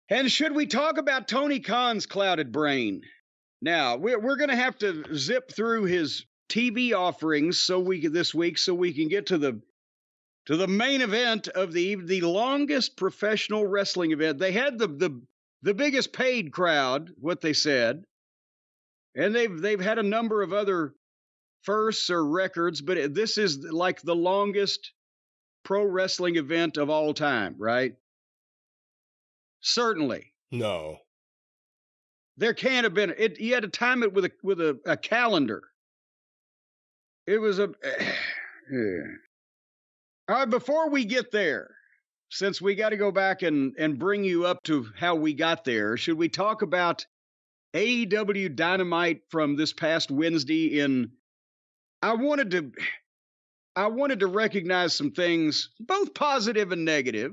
And should we talk about Tony Khan's clouded brain? Now, we're going to have to zip through his TV offerings this week so we can get to the main event of the longest professional wrestling event. They had the biggest paid crowd, what they said. And they've had a number of other firsts or records, but this is like the longest pro wrestling event of all time, right? Certainly. No. There can't have been it. You had to time it with a calendar. It was a. All right, before we get there, since we got to go back and bring you up to how we got there, should we talk about AEW Dynamite from this past Wednesday? I wanted to recognize some things, both positive and negative.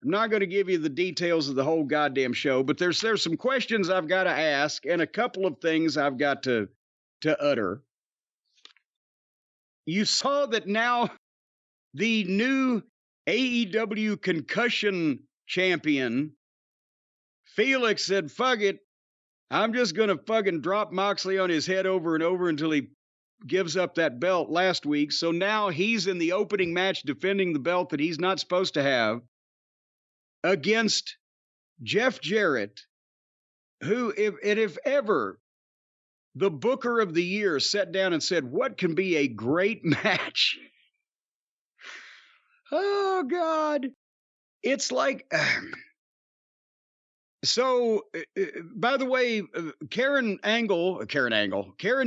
I'm not going to give you the details of the whole goddamn show, but there's some questions I've got to ask and a couple of things I've got to utter. You saw that now the new AEW concussion champion, Felix, said, fuck it. I'm just going to fucking drop Moxley on his head over and over until he gives up that belt last week. So now he's in the opening match defending the belt that he's not supposed to have against Jeff Jarrett, who, if ever the Booker of the Year sat down and said, what can be a great match? Oh, God. It's like... So, by the way, Karen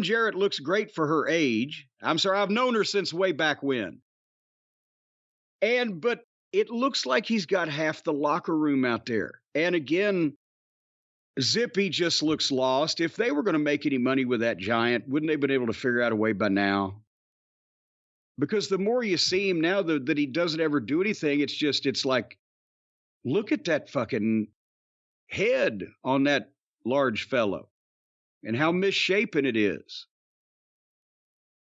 Jarrett looks great for her age. I'm sorry, I've known her since way back when. But it looks like he's got half the locker room out there. And again, Zippy just looks lost. If they were going to make any money with that giant, wouldn't they have been able to figure out a way by now? Because the more you see him now that he doesn't ever do anything, it's like, look at that fucking head on that large fellow and how misshapen it is.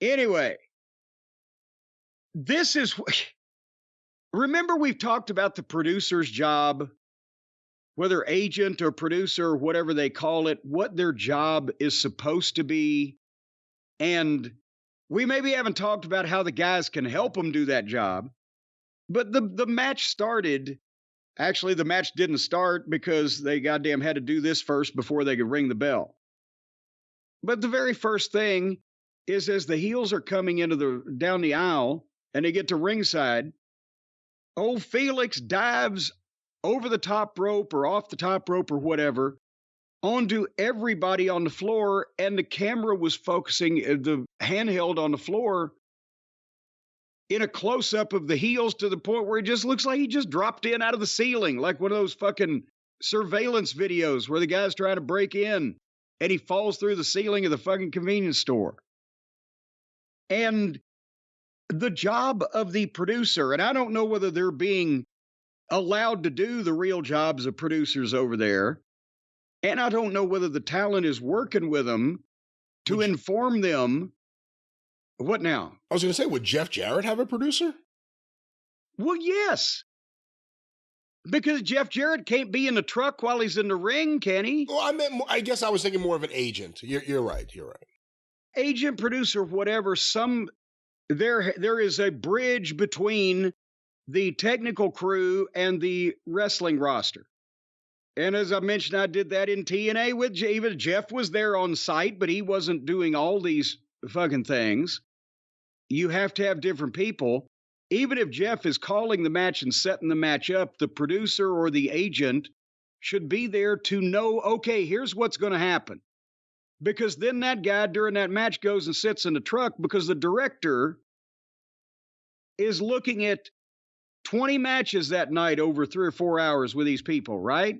Anyway, this is... Remember, we've talked about the producer's job, whether agent or producer, or whatever they call it, what their job is supposed to be. And we maybe haven't talked about how the guys can help them do that job. But the match started. Actually, the match didn't start because they goddamn had to do this first before they could ring the bell. But the very first thing is, as the heels are coming down the aisle and they get to ringside, old Felix dives over the top rope or off the top rope or whatever onto everybody on the floor, and the camera was focusing the handheld on the floor in a close-up of the heels to the point where it just looks like he just dropped in out of the ceiling, like one of those fucking surveillance videos where the guy's trying to break in and he falls through the ceiling of the fucking convenience store. And the job of the producer, and I don't know whether they're being allowed to do the real jobs of producers over there, and I don't know whether the talent is working with them to inform them. What now? I was going to say, would Jeff Jarrett have a producer? Well, yes. Because Jeff Jarrett can't be in the truck while he's in the ring, can he? Well, I guess I was thinking more of an agent. You're right. Agent, producer, whatever. There is a bridge between the technical crew and the wrestling roster. And as I mentioned, I did that in TNA with even Jeff was there on site, but he wasn't doing all these fucking things. You have to have different people. Even if Jeff is calling the match and setting the match up, the producer or the agent should be there to know, okay, here's what's going to happen. Because then that guy during that match goes and sits in the truck because the director is looking at 20 matches that night over 3 or 4 hours with these people, right?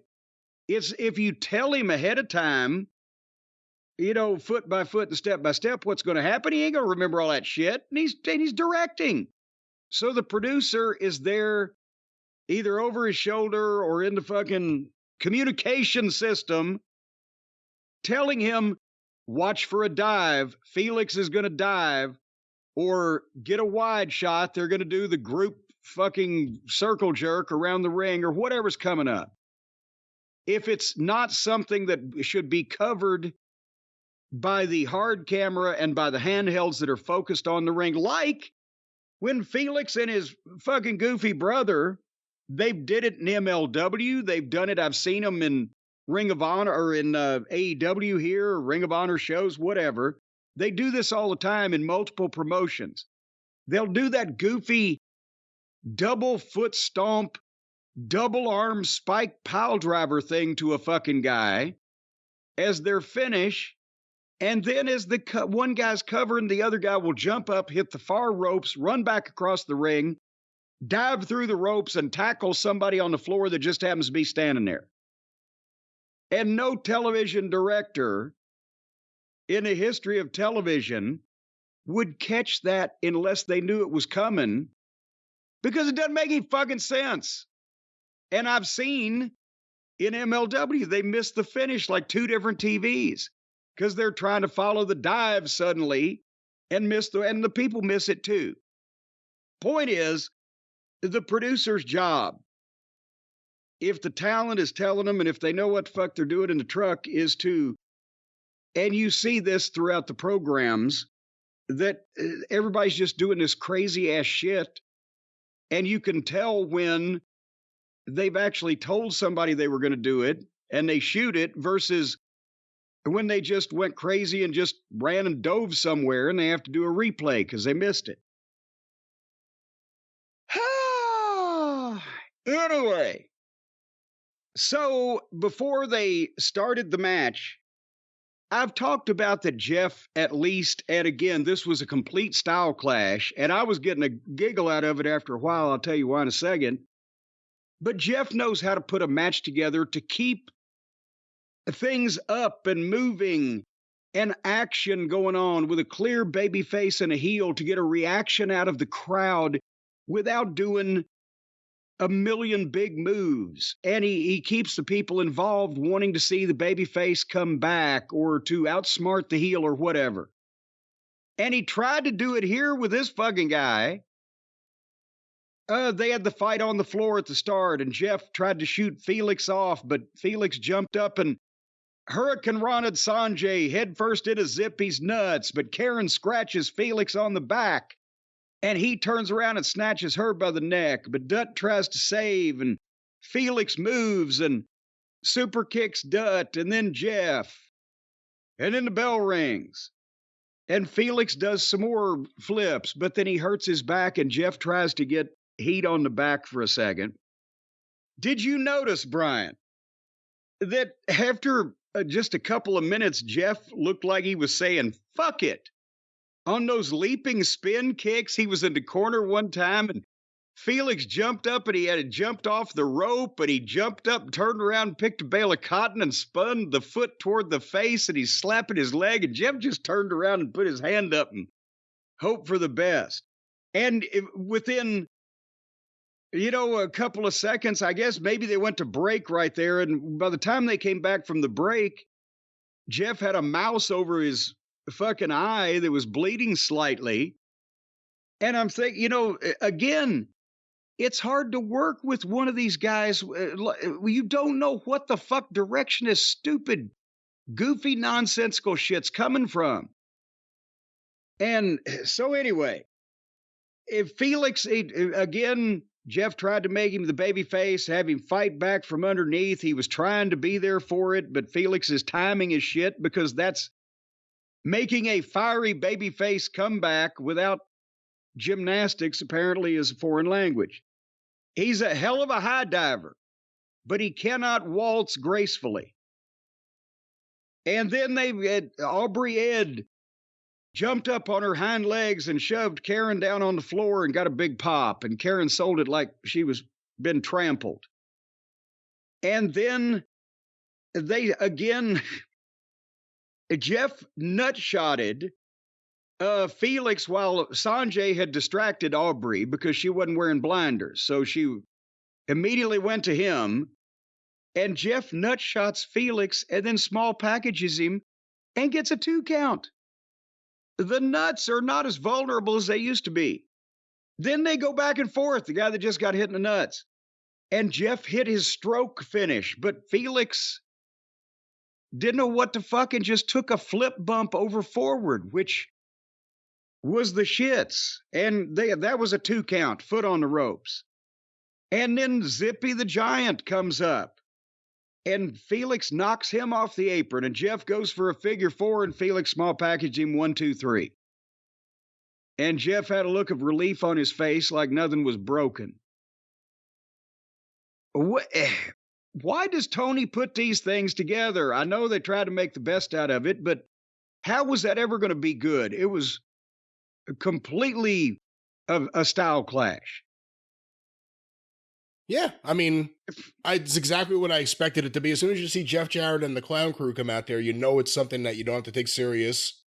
It's if you tell him ahead of time, foot by foot and step by step, what's going to happen, he ain't going to remember all that shit. And he's directing. So the producer is there either over his shoulder or in the fucking communication system telling him, watch for a dive. Felix is going to dive, or get a wide shot. They're going to do the group fucking circle jerk around the ring or whatever's coming up. if it's not something that should be covered by the hard camera and by the handhelds that are focused on the ring, like when Felix and his fucking goofy brother, they did it in MLW. They've done it. I've seen them in Ring of Honor or in AEW here, Ring of Honor shows, whatever. They do this all the time in multiple promotions. They'll do that goofy double foot stomp, double arm spike pile driver thing to a fucking guy as their finish. And then as the one guy's covering, the other guy will jump up, hit the far ropes, run back across the ring, dive through the ropes, and tackle somebody on the floor that just happens to be standing there. And no television director in the history of television would catch that unless they knew it was coming, because it doesn't make any fucking sense. And I've seen in MLW, they missed the finish like 2 different TVs because they're trying to follow the dive suddenly and and the people miss it too. Point is, the producer's job, if the talent is telling them and if they know what the fuck they're doing in the truck, is to, and you see this throughout the programs, that everybody's just doing this crazy ass shit. And you can tell when they've actually told somebody they were going to do it and they shoot it versus when they just went crazy and just ran and dove somewhere and they have to do a replay because they missed it. Anyway, so before they started the match, I've talked about that Jeff, at least, and again, this was a complete style clash, and I was getting a giggle out of it after a while. I'll tell you why in a second. But Jeff knows how to put a match together to keep things up and moving and action going on with a clear baby face and a heel to get a reaction out of the crowd without doing a million big moves. And he keeps the people involved wanting to see the baby face come back or to outsmart the heel or whatever. And he tried to do it here with this fucking guy. They had the fight on the floor at the start, and Jeff tried to shoot Felix off, but Felix jumped up and Hurricane Ronald Sanjay headfirst into Zippy's nuts, but Karen scratches Felix on the back, and he turns around and snatches her by the neck, but Dutt tries to save, and Felix moves and super kicks Dutt, and then Jeff, and then the bell rings. And Felix does some more flips, but then he hurts his back, and Jeff tries to get heat on the back for a second. Did you notice, Brian, that after just a couple of minutes, Jeff looked like he was saying, fuck it. On those leaping spin kicks, he was in the corner one time, and Felix jumped up, and he had jumped off the rope, and he jumped up, turned around, picked a bale of cotton, and spun the foot toward the face, and he's slapping his leg, and Jeff just turned around and put his hand up and hoped for the best. And within, a couple of seconds, I guess maybe they went to break right there. And by the time they came back from the break, Jeff had a mouse over his fucking eye that was bleeding slightly. And I'm thinking, again, it's hard to work with one of these guys. You don't know what the fuck direction this stupid, goofy, nonsensical shit's coming from. And so anyway, if Felix, again, Jeff tried to make him the baby face, have him fight back from underneath. He was trying to be there for it, but Felix's timing is shit because that's making a fiery baby face comeback without gymnastics apparently is a foreign language. He's a hell of a high diver, but he cannot waltz gracefully. And then Aubrey Ed jumped up on her hind legs and shoved Karen down on the floor and got a big pop. And Karen sold it like she was been trampled. And then Jeff nutshotted Felix while Sanjay had distracted Aubrey because she wasn't wearing blinders. So she immediately went to him, and Jeff nutshots Felix and then small packages him and gets a 2 count. The nuts are not as vulnerable as they used to be. Then they go back and forth, the guy that just got hit in the nuts. and Jeff hit his stroke finish, but Felix didn't know what to fuck and just took a flip bump over forward, which was the shits. And that was a 2 count, foot on the ropes. And then Zippy the Giant comes up, and Felix knocks him off the apron, and Jeff goes for a figure 4, and Felix small packaged him 1, 2, 3. And Jeff had a look of relief on his face like nothing was broken. Why does Tony put these things together? I know they try to make the best out of it, but how was that ever going to be good? It was completely a style clash. Yeah, I mean, it's exactly what I expected it to be. As soon as you see Jeff Jarrett and the Clown Crew come out there, you know it's something that you don't have to take serious.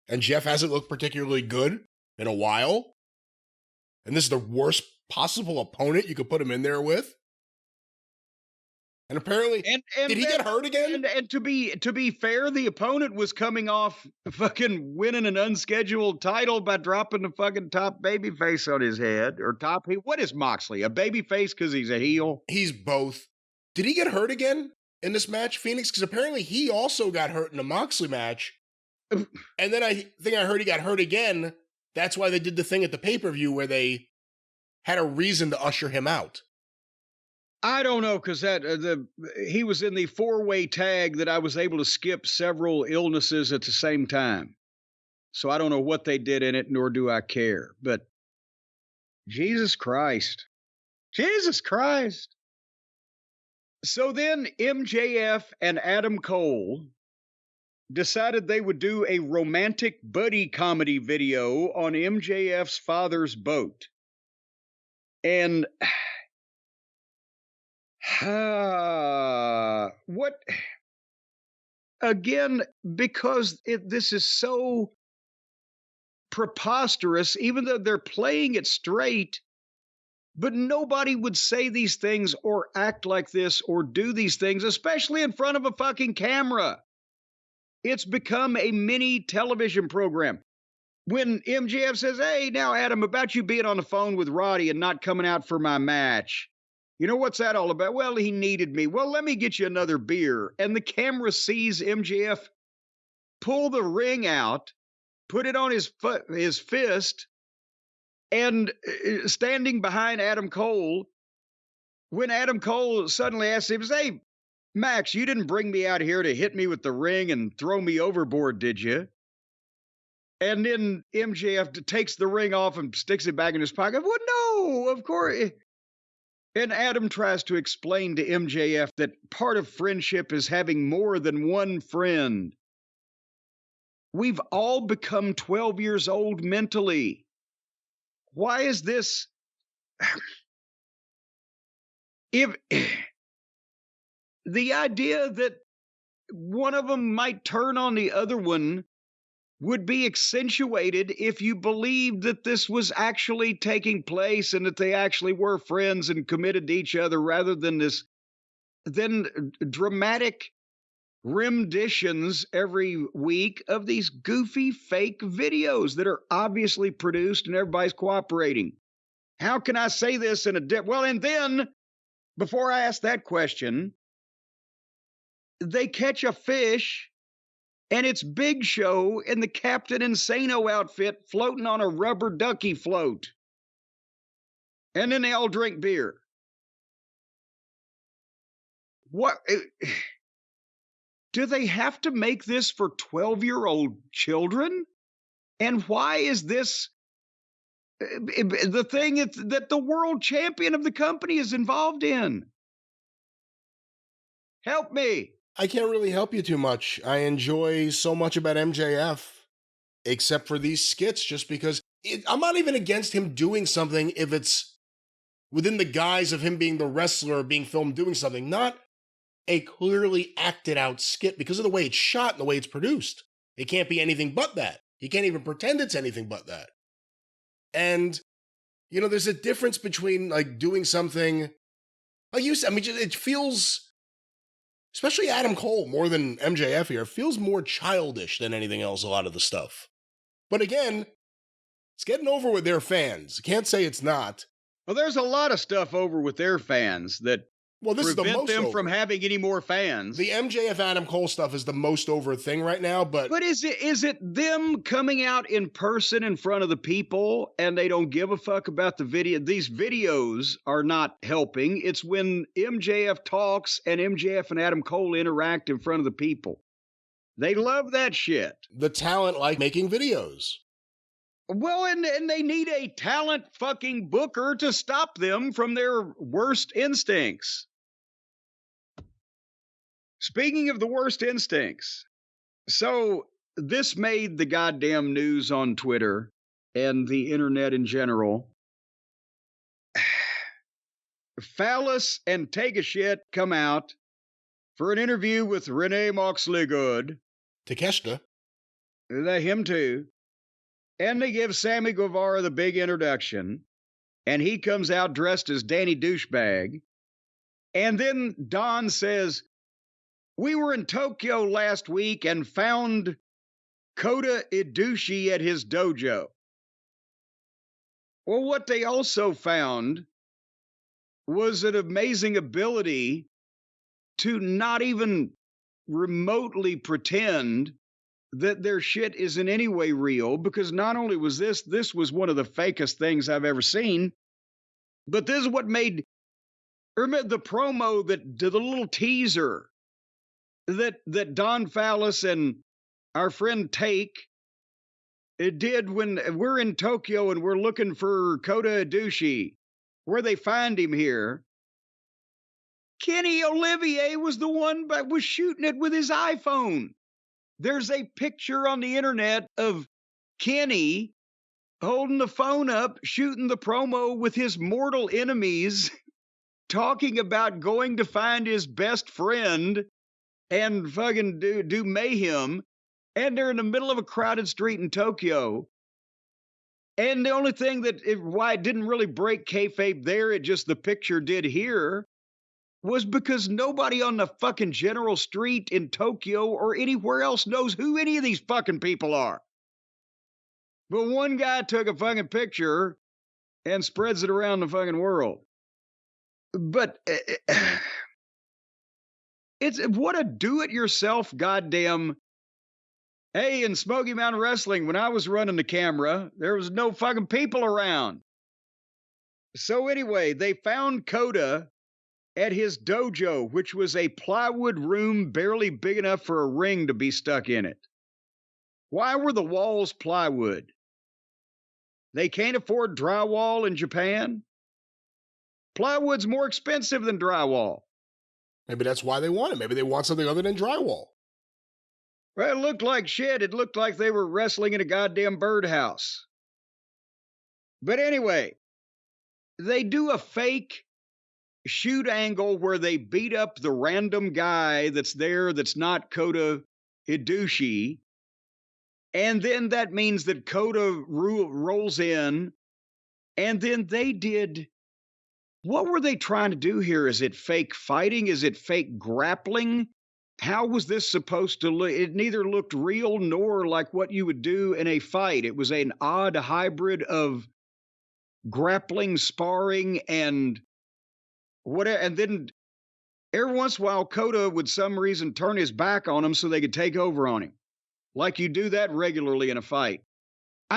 And Jeff hasn't looked particularly good in a while. And this is the worst possible opponent you could put him in there with. And apparently, did he get hurt again? And to be fair, the opponent was coming off fucking winning an unscheduled title by dropping the fucking top babyface on his head. Or top heel. What is Moxley? A babyface because he's a heel? He's both. Did he get hurt again in this match, Phoenix? Because apparently he also got hurt in the Moxley match. And then I think I heard he got hurt again. That's why they did the thing at the pay-per-view where they had a reason to usher him out. I don't know, because he was in the 4-way tag that I was able to skip several illnesses at the same time. So I don't know what they did in it, nor do I care. But Jesus Christ. Jesus Christ. So then MJF and Adam Cole decided they would do a romantic buddy comedy video on MJF's father's boat. And what again, because this is so preposterous, even though they're playing it straight, but nobody would say these things or act like this or do these things, especially in front of a fucking camera. It's become a mini television program. When MJF says, hey, now, Adam, about you being on the phone with Roddy and not coming out for my match. You know, what's that all about? Well, he needed me. Well, let me get you another beer. And the camera sees MJF pull the ring out, put it on his fist, and standing behind Adam Cole, when Adam Cole suddenly asks him, hey, Max, you didn't bring me out here to hit me with the ring and throw me overboard, did you? And then MJF takes the ring off and sticks it back in his pocket. Well, no, of course. And Adam tries to explain to MJF that part of friendship is having more than one friend. We've all become 12 years old mentally. Why is this? If the idea that one of them might turn on the other one would be accentuated if you believed that this was actually taking place and that they actually were friends and committed to each other, rather than dramatic renditions every week of these goofy fake videos that are obviously produced and everybody's cooperating. How can I say this in a well, and then before I ask that question, they catch a fish and it's Big Show in the Captain Insano outfit floating on a rubber ducky float. And then they all drink beer. What? Do they have to make this for 12-year-old children? And why is this the thing that the world champion of the company is involved in? Help me. I can't really help you too much. I enjoy so much about MJF, except for these skits, just because I'm not even against him doing something if it's within the guise of him being the wrestler, being filmed doing something, not a clearly acted out skit because of the way it's shot and the way it's produced. It can't be anything but that. You can't even pretend it's anything but that. And, you know, there's a difference between like doing something like you said. I mean, it feels, especially Adam Cole, more than MJF here, feels more childish than anything else, a lot of the stuff. But again, it's getting over with their fans. Can't say it's not. Well, there's a lot of stuff over with their fans that Well, this is the prevent most them over. from having any more fans. The MJF Adam Cole stuff is the most over thing right now, but is it them coming out in person in front of the people and they don't give a fuck about the video? These videos are not helping. It's when MJF talks and MJF and Adam Cole interact in front of the people. They love that shit. the talent like making videos. Well, and they need a talent fucking booker to stop them from their worst instincts. Speaking of the worst instincts, so this made the goddamn news on Twitter and the internet in general. Phallus and Take a Shit come out for an interview with Renee Moxley Good. Takeshita. Him too. And they give Sammy Guevara the big introduction. And he comes out dressed as Danny Douchebag. And then Don says, "We were in Tokyo last week and found Kota Ibushi at his dojo." Well, what they also found was an amazing ability to not even remotely pretend that their shit is in any way real, because not only was this was one of the fakest things I've ever seen, but this is what made, remember the promo, the little teaser that Don Phallus and our friend Take did when we're in Tokyo and we're looking for Kota Ibushi, where they find him here. Kenny Olivier was the one that was shooting it with his iPhone. There's a picture on the internet of Kenny holding the phone up, shooting the promo with his mortal enemies, talking about going to find his best friend and fucking do mayhem. And they're in the middle of a crowded street in Tokyo. And the only thing why it didn't really break kayfabe there, it just the picture did here, was because nobody on the fucking general street in Tokyo or anywhere else knows who any of these fucking people are. But one guy took a fucking picture and spreads it around the fucking world. But it's what a do-it-yourself goddamn. Hey, in Smoky Mountain Wrestling, when I was running the camera, there was no fucking people around. So anyway, they found Kota at his dojo, which was a plywood room barely big enough for a ring to be stuck in it. Why were the walls plywood? They can't afford drywall in Japan? Plywood's more expensive than drywall. Maybe that's why they want it. Maybe they want something other than drywall. Well, it looked like shit. It looked like they were wrestling in a goddamn birdhouse. But anyway, they do a fake shoot angle where they beat up the random guy that's there that's not Kota Ibushi. And then that means that Kota rolls in. And then they did. What were they trying to do here? Is it fake fighting? Is it fake grappling? How was this supposed to look? It neither looked real nor like what you would do in a fight. It was an odd hybrid of grappling, sparring, and whatever. And then every once in a while, Kota would some reason turn his back on him so they could take over on him. Like you do that regularly in a fight.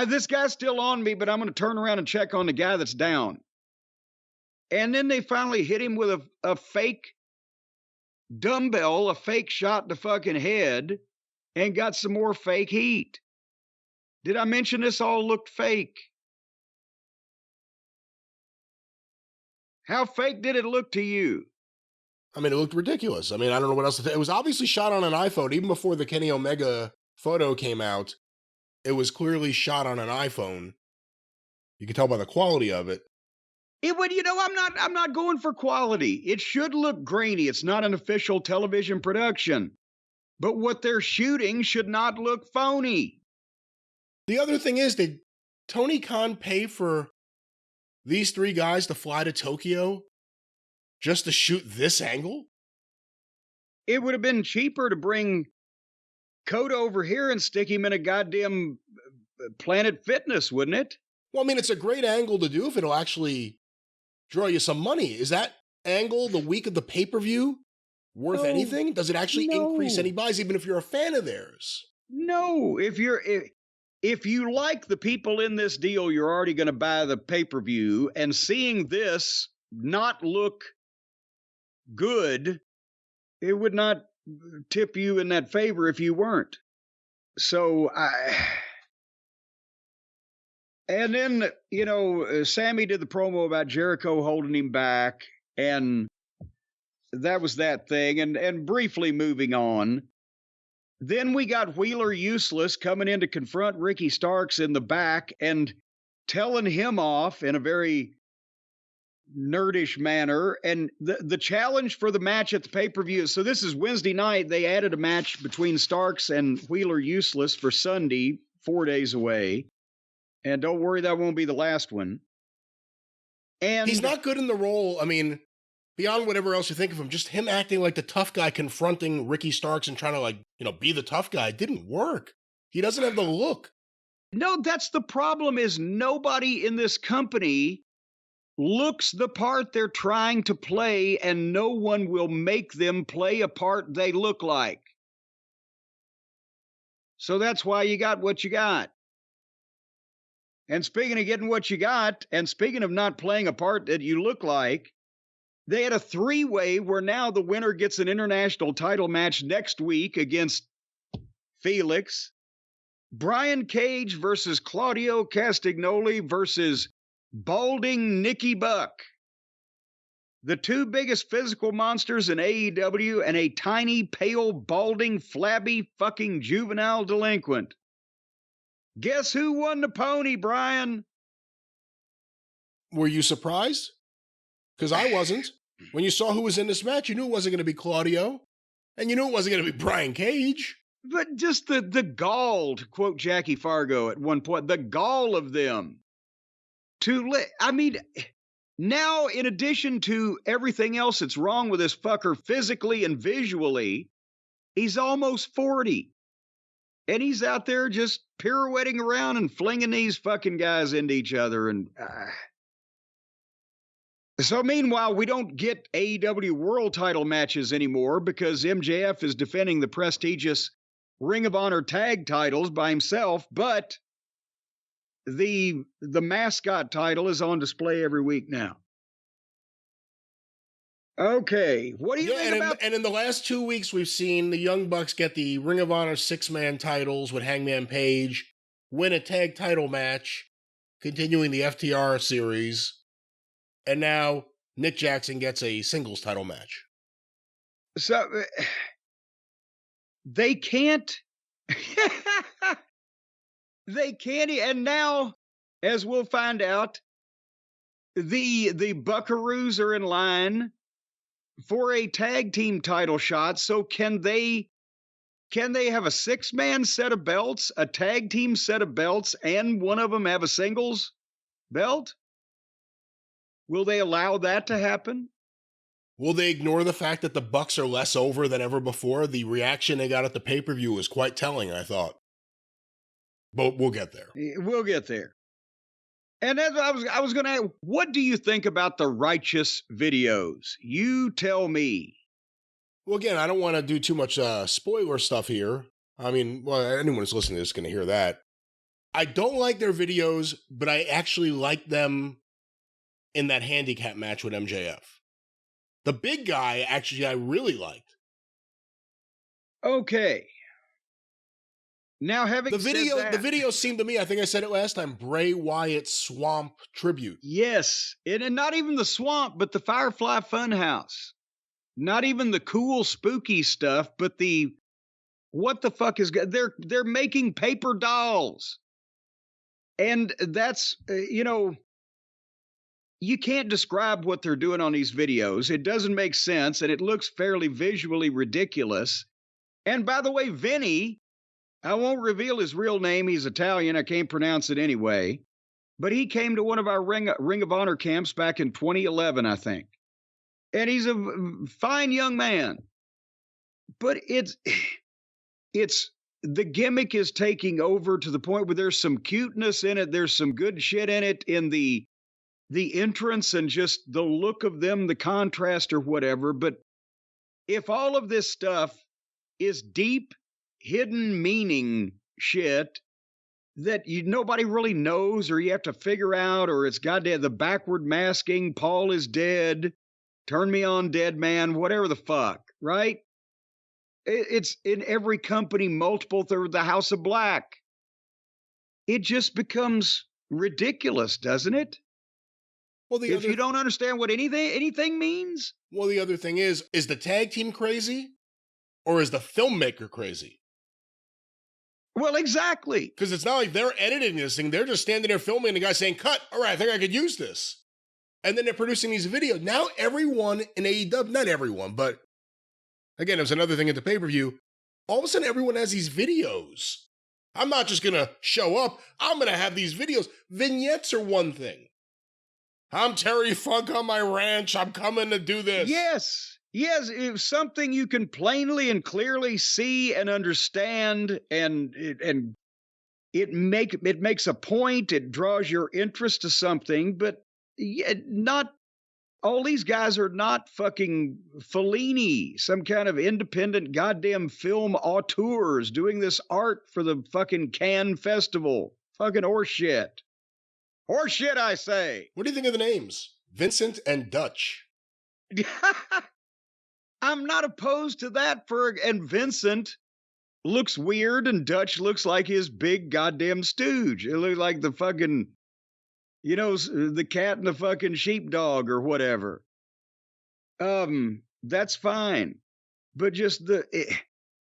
This guy's still on me, but I'm going to turn around and check on the guy that's down. And then they finally hit him with a fake dumbbell, a fake shot in the fucking head, and got some more fake heat. Did I mention this all looked fake? How fake did it look to you? I mean, it looked ridiculous. I mean, I don't know what else to think. It was obviously shot on an iPhone. Even before the Kenny Omega photo came out, it was clearly shot on an iPhone. You can tell by the quality of it. It would, I'm not going for quality. It should look grainy. It's not an official television production. But what they're shooting should not look phony. The other thing is, did Tony Khan pay for these three guys to fly to Tokyo just to shoot this angle? It would have been cheaper to bring Kota over here and stick him in a goddamn Planet Fitness, wouldn't it? Well, I mean, it's a great angle to do if it'll actually draw you some money. Is that angle the week of the pay-per-view worth anything? Does it actually increase any buys, even if you're a fan of theirs? No, if you like the people in this deal, you're already going to buy the pay-per-view, and seeing this not look good, it would not tip you in that favor if you weren't. So and then, Sammy did the promo about Jericho holding him back, and that was that thing. And briefly moving on, then we got Wheeler Useless coming in to confront Ricky Starks in the back and telling him off in a very nerdish manner. And the challenge for the match at the pay-per-view. So this is Wednesday night. They added a match between Starks and Wheeler Useless for Sunday, 4 days away. And don't worry, that won't be the last one. And he's not good in the role. I mean, beyond whatever else you think of him, just him acting like the tough guy confronting Ricky Starks and trying to be the tough guy didn't work. He doesn't have the look. No, that's the problem, is nobody in this company looks the part they're trying to play, and no one will make them play a part they look like. So that's why you got what you got. And speaking of getting what you got, and speaking of not playing a part that you look like, they had a 3-way where now the winner gets an international title match next week against Felix. Brian Cage versus Claudio Castagnoli versus balding Nikki Buck. The two biggest physical monsters in AEW, and a tiny, pale, balding, flabby, fucking juvenile delinquent. Guess who won the pony, Brian? Were you surprised? Because I wasn't. When you saw who was in this match, you knew it wasn't going to be Claudio. And you knew it wasn't going to be Brian Cage. But just the gall, to quote Jackie Fargo at one point, the gall of them. Now, in addition to everything else that's wrong with this fucker physically and visually, he's almost 40. And he's out there just pirouetting around and flinging these fucking guys into each other. And so meanwhile, we don't get AEW world title matches anymore because MJF is defending the prestigious Ring of Honor tag titles by himself. But the mascot title is on display every week now. Okay, what do you think about... And in the last 2 weeks, we've seen the Young Bucks get the Ring of Honor 6-man titles with Hangman Page, win a tag title match, continuing the FTR series, and now Nick Jackson gets a singles title match. So, they can't... They can't... And now, as we'll find out, the Buckaroos are in line for a tag team title shot. So can they have a 6-man set of belts, a tag team set of belts, and one of them have a singles belt? Will they allow that to happen? Will they ignore the fact that the Bucks are less over than ever before? The reaction they got at the pay-per-view was quite telling, I thought. But we'll get there. We'll get there. And as I was going to ask, what do you think about the Righteous videos? You tell me. Well, again, I don't want to do too much spoiler stuff here. I mean, well, anyone who's listening to this is going to hear that. I don't like their videos, but I actually like them in that handicap match with MJF. The big guy, actually, I really liked. Okay. Now, having the video, said that, the video seemed to me, I think I said it last time, Bray Wyatt Swamp tribute. Yes, and not even the swamp, but the Firefly Funhouse. Not even the cool, spooky stuff, but the what the fuck is they're making paper dolls, and that's you can't describe what they're doing on these videos. It doesn't make sense, and it looks fairly visually ridiculous. And by the way, Vinny. I won't reveal his real name. He's Italian. I can't pronounce it anyway. But he came to one of our Ring of Honor camps back in 2011, I think. And he's a fine young man. But it's the gimmick is taking over to the point where there's some cuteness in it. There's some good shit in it in the the entrance and just the look of them, the contrast or whatever. But if all of this stuff is deep, hidden meaning shit that nobody really knows, or you have to figure out, or it's goddamn the backward masking, Paul is dead, turn me on, dead man, whatever the fuck, right? It's in every company, multiple through the House of Black. It just becomes ridiculous, doesn't it? Well, if you don't understand what anything means. Well, the other thing is the tag team crazy, or is the filmmaker crazy? Well, exactly. Because it's not like they're editing this thing. They're just standing there filming and the guy saying, cut, all right, I think I could use this. And then they're producing these videos. Now everyone in AEW, not everyone, but again, it was another thing at the pay-per-view. All of a sudden, everyone has these videos. I'm not just going to show up. I'm going to have these videos. Vignettes are one thing. I'm Terry Funk on my ranch. I'm coming to do this. Yes. It's something you can plainly and clearly see and understand, and it makes a point. It draws your interest to something, but not all these guys are not fucking Fellini, some kind of independent goddamn film auteurs doing this art for the fucking Cannes Festival. Fucking horseshit. Horseshit, I say. What do you think of the names? Vincent and Dutch. I'm not opposed to that. And Vincent looks weird, and Dutch looks like his big goddamn stooge. It looks like the fucking, the cat and the fucking sheepdog or whatever. That's fine. But just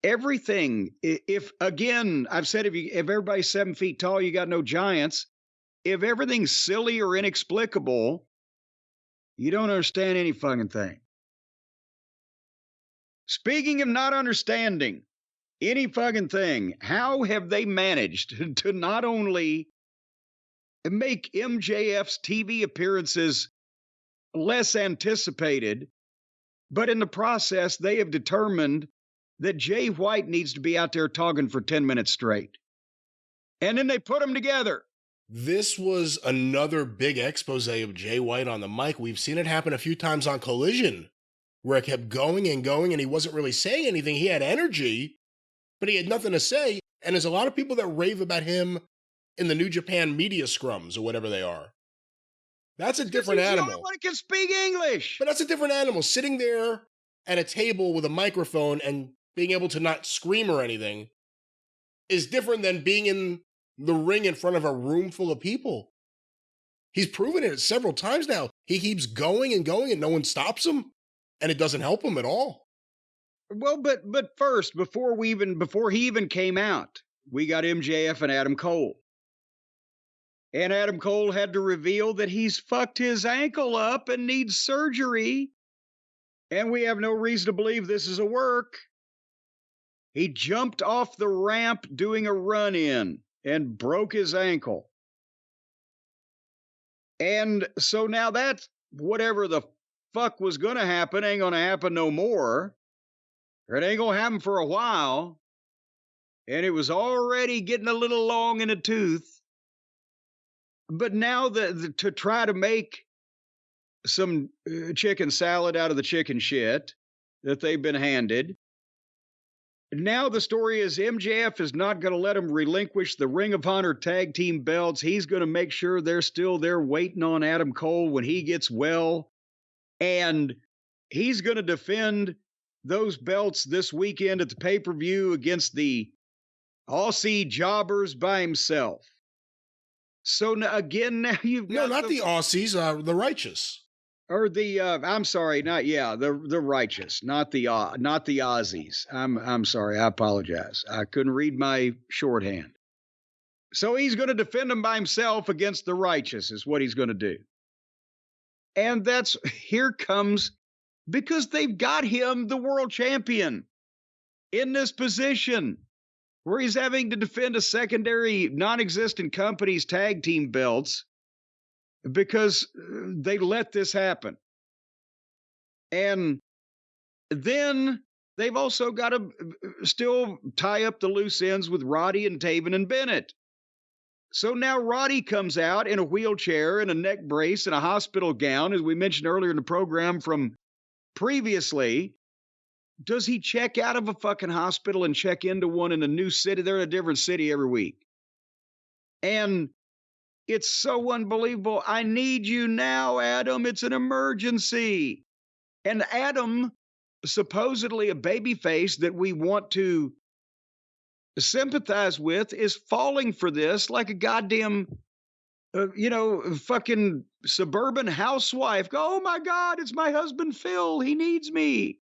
everything. If again, I've said, if everybody's 7 feet tall, you got no giants. If everything's silly or inexplicable, you don't understand any fucking thing. Speaking of not understanding any fucking thing, how have they managed to not only make MJF's TV appearances less anticipated, but in the process, they have determined that Jay White needs to be out there talking for 10 minutes straight. And then they put them together. This was another big expose of Jay White on the mic. We've seen it happen a few times on Collision, where it kept going and going, and he wasn't really saying anything. He had energy, but he had nothing to say. And there's a lot of people that rave about him in the New Japan media scrums or whatever they are. That's a different animal. No one can speak English. But that's a different animal. Sitting there at a table with a microphone and being able to not scream or anything is different than being in the ring in front of a room full of people. He's proven it several times now. He keeps going and going and no one stops him, and it doesn't help him at all. Well, but first, before he even came out, we got MJF and Adam Cole. And Adam Cole had to reveal that he's fucked his ankle up and needs surgery. And we have no reason to believe this is a work. He jumped off the ramp doing a run-in and broke his ankle. And so now that's whatever the fuck was going to happen ain't going to happen no more. It ain't going to happen for a while. And it was already getting a little long in the tooth. But now to try to make some chicken salad out of the chicken shit that they've been handed. Now the story is MJF is not going to let him relinquish the Ring of Honor tag team belts. He's going to make sure they're still there waiting on Adam Cole when he gets well. And he's going to defend those belts this weekend at the pay-per-view against the Aussie jobbers by himself. So now you've got... No, not the Aussies, the Righteous. Or the I'm sorry, the Righteous, not the Aussies. I'm sorry, I apologize. I couldn't read my shorthand. So he's going to defend them by himself against the Righteous is what he's going to do. And here comes, because they've got him, the world champion, in this position where he's having to defend a secondary non-existent company's tag team belts because they let this happen. And then they've also got to still tie up the loose ends with Roddy and Taven and Bennett. So now Roddy comes out in a wheelchair and a neck brace and a hospital gown, as we mentioned earlier in the program from previously. Does he check out of a fucking hospital and check into one in a new city? They're in a different city every week. And it's so unbelievable. I need you now, Adam. It's an emergency. And Adam, supposedly a babyface that we want to sympathize with, is falling for this like a goddamn, fucking suburban housewife. Oh my God, it's my husband Phil. He needs me.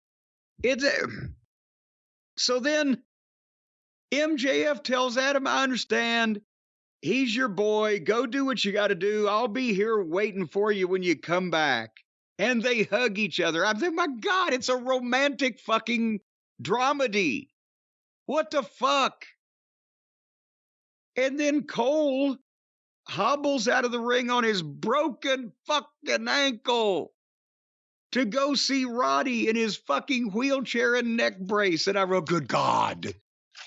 So then MJF tells Adam, I understand. He's your boy. Go do what you got to do. I'll be here waiting for you when you come back. And they hug each other. I'm thinking, my God, it's a romantic fucking dramedy. What the fuck? And then Cole hobbles out of the ring on his broken fucking ankle to go see Roddy in his fucking wheelchair and neck brace. And I wrote, good God.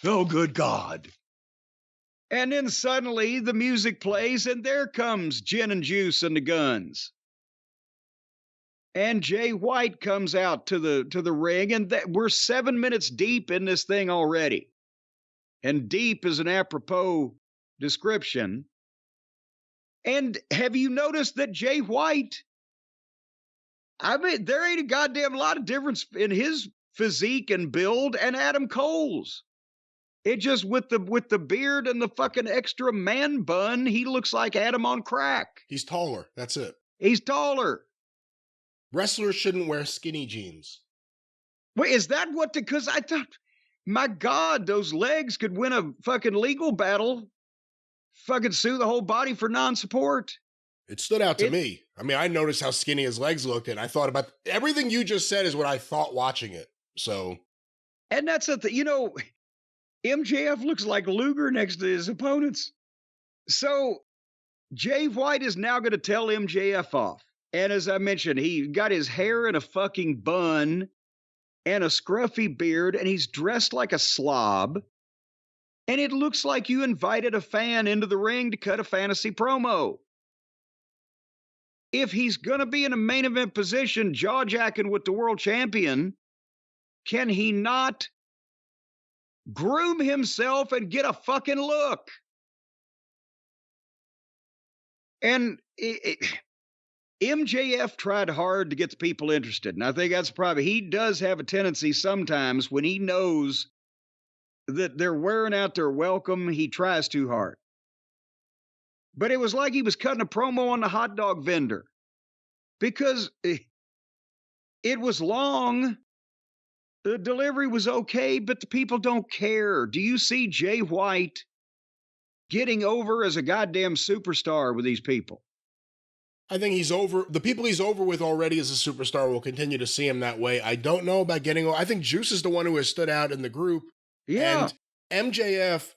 Oh, good God. And then suddenly the music plays and there comes Gin and Juice and the Guns. And Jay White comes out to the ring, and we're 7 minutes deep in this thing already. And deep is an apropos description. And have you noticed that Jay White, I mean, there ain't a goddamn lot of difference in his physique and build and Adam Cole's. It just with the beard and the fucking extra man bun, he looks like Adam on crack. He's taller. That's it. He's taller. Wrestlers shouldn't wear skinny jeans. Wait, is that what because I thought, my God, those legs could win a fucking legal battle. Fucking sue the whole body for non-support. It stood out to me. I mean, I noticed how skinny his legs looked, and I thought about everything you just said is what I thought watching it. So. And that's the thing, MJF looks like Luger next to his opponents. So Jay White is now going to tell MJF off. And as I mentioned, he got his hair in a fucking bun and a scruffy beard, and he's dressed like a slob. And it looks like you invited a fan into the ring to cut a fantasy promo. If he's going to be in a main event position, jaw-jacking with the world champion, can he not groom himself and get a fucking look? And MJF tried hard to get the people interested. And I think that's probably, he does have a tendency sometimes when he knows that they're wearing out their welcome, he tries too hard. But it was like he was cutting a promo on the hot dog vendor because it was long. The delivery was okay, but the people don't care. Do you see Jay White getting over as a goddamn superstar with these people? I think he's over. The people he's over with already as a superstar will continue to see him that way. I don't know about getting over. I think Juice is the one who has stood out in the group. Yeah. And MJF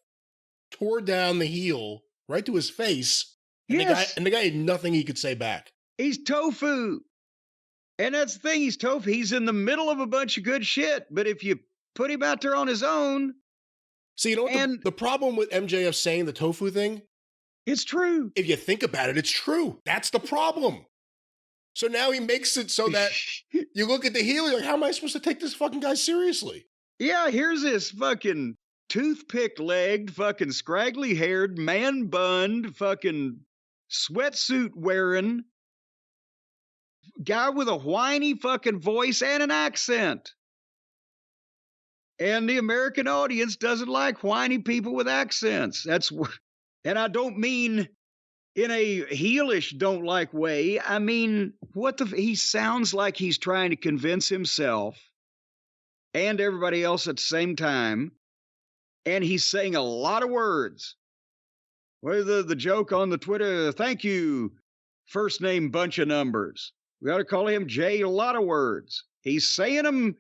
tore down the heel right to his face. And, yes. the guy had nothing he could say back. He's tofu. And that's the thing, he's tofu. He's in the middle of a bunch of good shit. But if you put him out there on his own. See, you know what the problem with MJF saying the tofu thing? It's true. If you think about it, it's true. That's the problem. So now he makes it so that you look at the heel, you're like, how am I supposed to take this fucking guy seriously? Yeah, here's this fucking toothpick-legged, fucking scraggly-haired, man-bunned, fucking sweatsuit-wearing guy with a whiny fucking voice and an accent. And the American audience doesn't like whiny people with accents. And I don't mean in a heelish don't like way. I mean, he sounds like he's trying to convince himself and everybody else at the same time. And he's saying a lot of words. Well, the joke on the Twitter, thank you, first name bunch of numbers. We ought to call him Jay, a lot of words. He's saying them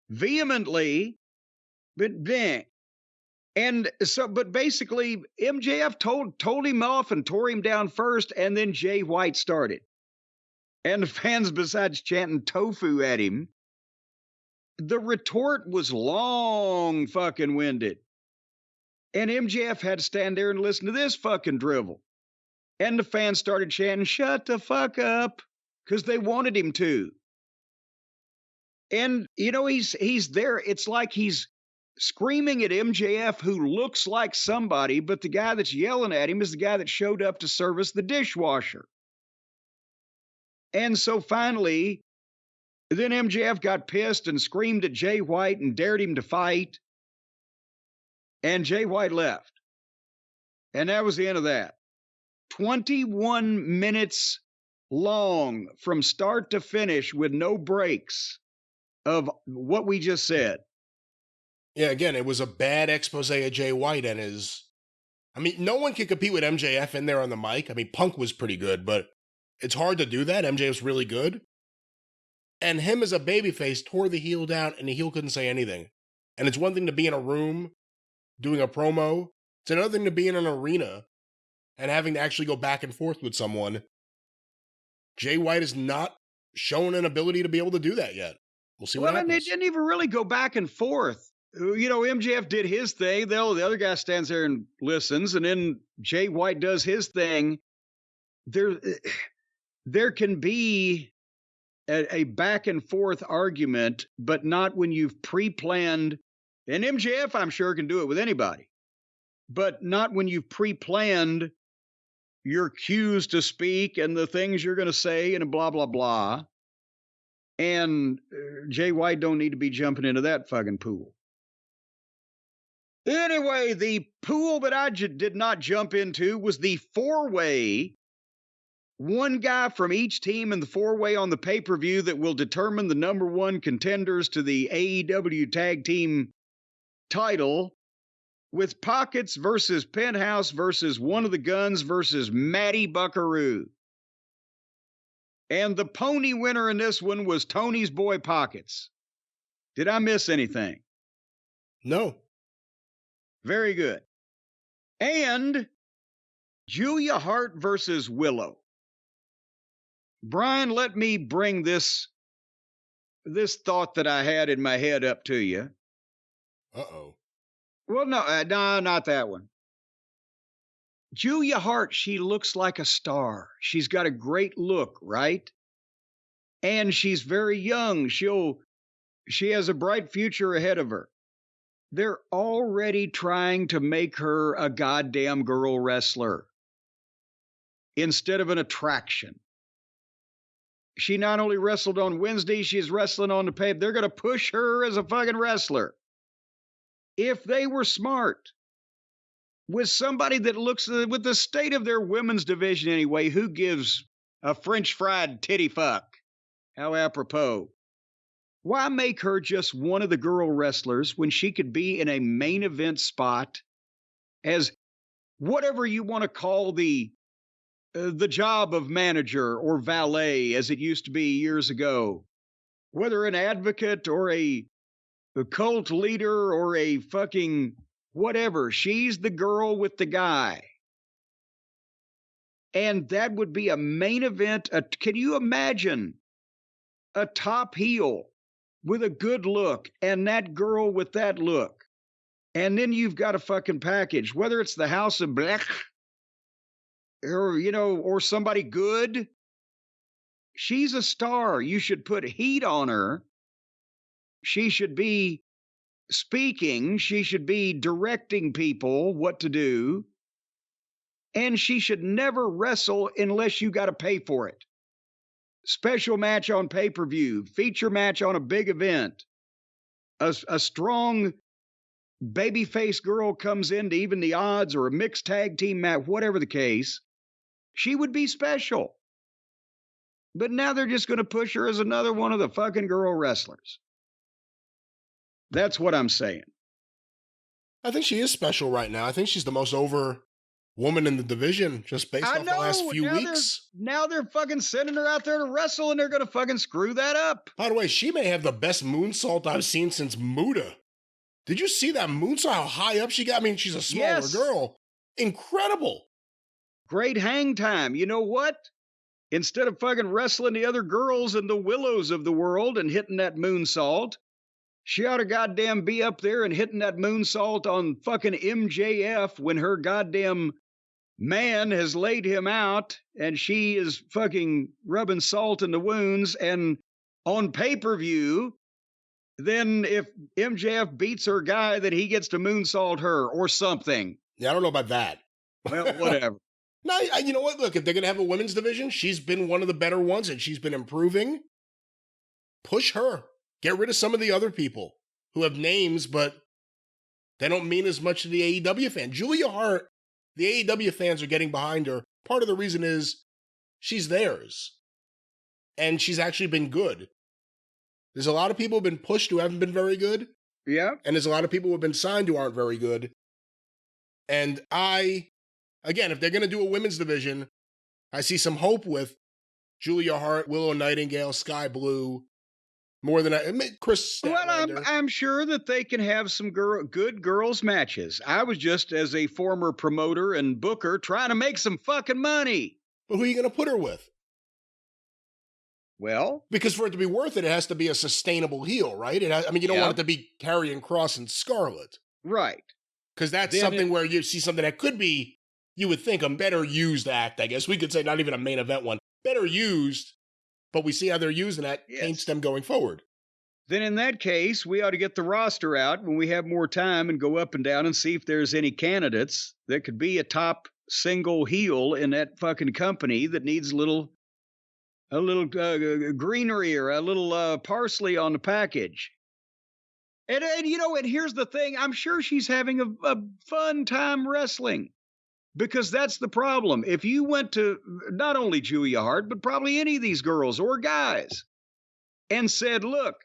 vehemently, but dang. And so, but basically, MJF told him off and tore him down first, and then Jay White started. And the fans, besides chanting tofu at him, the retort was long fucking winded. And MJF had to stand there and listen to this fucking drivel. And the fans started chanting, "Shut the fuck up," because they wanted him to. And, he's there. It's like he's screaming at MJF, who looks like somebody, but the guy that's yelling at him is the guy that showed up to service the dishwasher. And so finally, then MJF got pissed and screamed at Jay White and dared him to fight. And Jay White left. And that was the end of that. 21 minutes long from start to finish with no breaks of what we just said. Yeah, again, it was a bad expose of Jay White and no one can compete with MJF in there on the mic. I mean, Punk was pretty good, but it's hard to do that. MJF's really good. And him as a babyface tore the heel down, and the heel couldn't say anything. And it's one thing to be in a room doing a promo. It's another thing to be in an arena and having to actually go back and forth with someone. Jay White has not shown an ability to be able to do that yet. We'll see what happens. Well, and it didn't even really go back and forth. MJF did his thing. The other guy stands there and listens, and then Jay White does his thing. There can be a back and forth argument, but not when you've pre-planned. And MJF, I'm sure, can do it with anybody, but not when you've pre-planned your cues to speak and the things you're going to say and blah, blah, blah. And Jay White don't need to be jumping into that fucking pool. Anyway, the pool that I did not jump into was the four-way. One guy from each team in the four-way on the pay-per-view that will determine the number one contenders to the AEW Tag Team title, with Pockets versus Penthouse versus One of the Guns versus Matty Buckaroo. And the pony winner in this one was Tony's boy Pockets. Did I miss anything? No. Very good. And Julia Hart versus Willow. Brian, let me bring this thought that I had in my head up to you. Uh-oh. Well, no, not that one. Julia Hart, she looks like a star. She's got a great look, right? And she's very young. She has a bright future ahead of her. They're already trying to make her a goddamn girl wrestler instead of an attraction. She not only wrestled on Wednesday, she's wrestling on the pay. They're going to push her as a fucking wrestler. If they were smart, with somebody that looks, with the state of their women's division anyway, who gives a French fried titty fuck? How apropos. Why make her just one of the girl wrestlers when she could be in a main event spot as whatever you want to call the job of manager or valet, as it used to be years ago? Whether an advocate or a cult leader or a fucking whatever, she's the girl with the guy. And that would be a main event. Can you imagine a top heel with a good look and that girl with that look? And then you've got a fucking package, whether it's the House of Black or somebody good. She's a star. You should put heat on her. She should be speaking. She should be directing people what to do. And she should never wrestle unless you got to pay for it. Special match on pay-per-view, feature match on a big event. A strong babyface girl comes into even the odds, or a mixed tag team match, whatever the case. She would be special. But now they're just going to push her as another one of the fucking girl wrestlers. That's what I'm saying. I think she is special right now. I think she's the most over woman in the division, just based off the last few weeks. Now they're fucking sending her out there to wrestle, and they're going to fucking screw that up. By the way, she may have the best moonsault I've seen since Muda. Did you see that moonsault? How high up she got? I mean, she's a smaller girl. Incredible. Great hang time. You know what? Instead of fucking wrestling the other girls and the Willows of the world and hitting that moonsault, She ought to goddamn be up there and hitting that moonsault on fucking MJF when her goddamn man has laid him out and she is fucking rubbing salt in the wounds. And on pay-per-view, then if MJF beats her guy, that he gets to moonsault her or something. Yeah, I don't know about that. Well, whatever. No, you know what? Look, if they're going to have a women's division, she's been one of the better ones and she's been improving. Push her. Get rid of some of the other people who have names, but they don't mean as much to the AEW fan. Julia Hart, the AEW fans are getting behind her. Part of the reason is she's theirs. And she's actually been good. There's a lot of people who have been pushed who haven't been very good. Yeah. And there's a lot of people who have been signed who aren't very good. And again, if they're going to do a women's division, I see some hope with Julia Hart, Willow Nightingale, Sky Blue, more than Chris Statlander. Well, I'm sure that they can have some good girls matches. I was just, as a former promoter and booker, trying to make some fucking money. But who are you going to put her with? Well, because for it to be worth it, it has to be a sustainable heel, right? You don't want it to be Karrion Kross and Scarlett. Right. Because that's something where you see something that could be, you would think, a better used act, I guess. We could say not even a main event one. Better used, but we see how they're using that paints them going forward. Then in that case, we ought to get the roster out when we have more time and go up and down and see if there's any candidates that could be a top single heel in that fucking company that needs a little greenery or a little parsley on the package. And here's the thing. I'm sure she's having a fun time wrestling, because that's the problem. If you went to not only Julia Hart, but probably any of these girls or guys and said, look,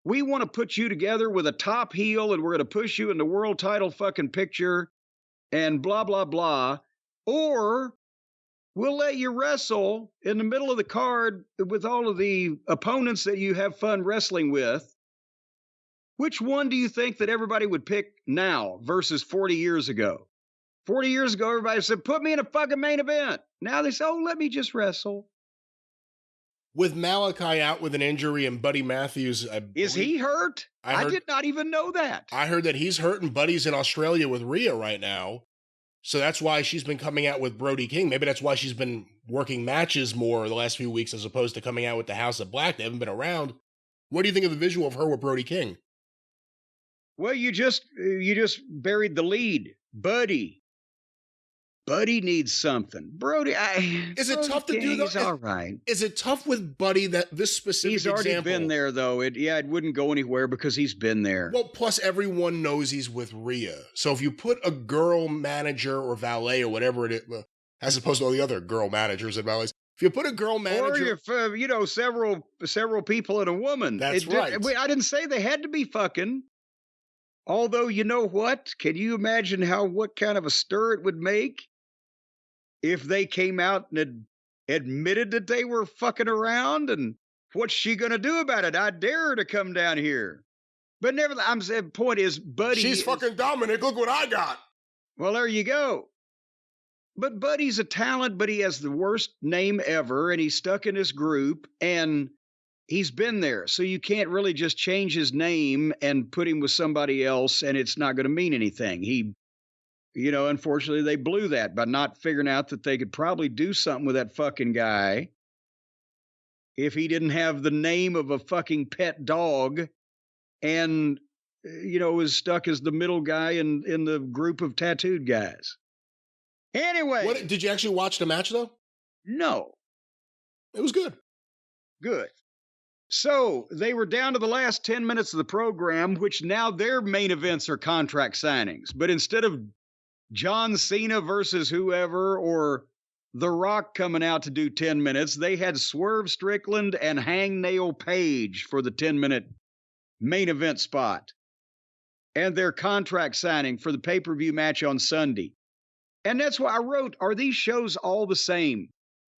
we want to put you together with a top heel and we're going to push you in the world title fucking picture and blah, blah, blah. Or we'll let you wrestle in the middle of the card with all of the opponents that you have fun wrestling with. Which one do you think that everybody would pick now versus 40 years ago? 40 years ago, everybody said, put me in a fucking main event. Now they say, oh, let me just wrestle. With Malachi out with an injury and Buddy Matthews... Is he hurt? I did not even know that. I heard that he's hurt and Buddy's in Australia with Rhea right now. So that's why she's been coming out with Brody King. Maybe that's why she's been working matches more the last few weeks as opposed to coming out with the House of Black. They haven't been around. What do you think of the visual of her with Brody King? Well, you just buried the lead. Buddy needs something. Brody, is it tough to do though? He's all right. Is it tough with Buddy that this specific he's already example, been there though? It wouldn't go anywhere because he's been there. Well, plus everyone knows he's with Rhea. So if you put a girl manager or valet or whatever it is, as opposed to all the other girl managers and valets, if you put a girl manager, or if several people and a woman, that's right. I didn't say they had to be fucking. Although, you know what? Can you imagine what kind of a stir it would make if they came out and admitted that they were fucking around? And what's she going to do about it? I dare her to come down here. But nevertheless, I'm saying, point is, Buddy... She's fucking Dominic. Look what I got. Well, there you go. But Buddy's a talent, but he has the worst name ever, and he's stuck in this group, and... he's been there, so you can't really just change his name and put him with somebody else, and it's not going to mean anything. Unfortunately, they blew that by not figuring out that they could probably do something with that fucking guy if he didn't have the name of a fucking pet dog and, was stuck as the middle guy in the group of tattooed guys. Anyway. Did you actually watch the match, though? No. It was good. Good. So they were down to the last 10 minutes of the program, which now their main events are contract signings. But instead of John Cena versus whoever or The Rock coming out to do 10 minutes, they had Swerve Strickland and Hangnail Page for the 10-minute main event spot. And their contract signing for the pay-per-view match on Sunday. And that's why I wrote, are these shows all the same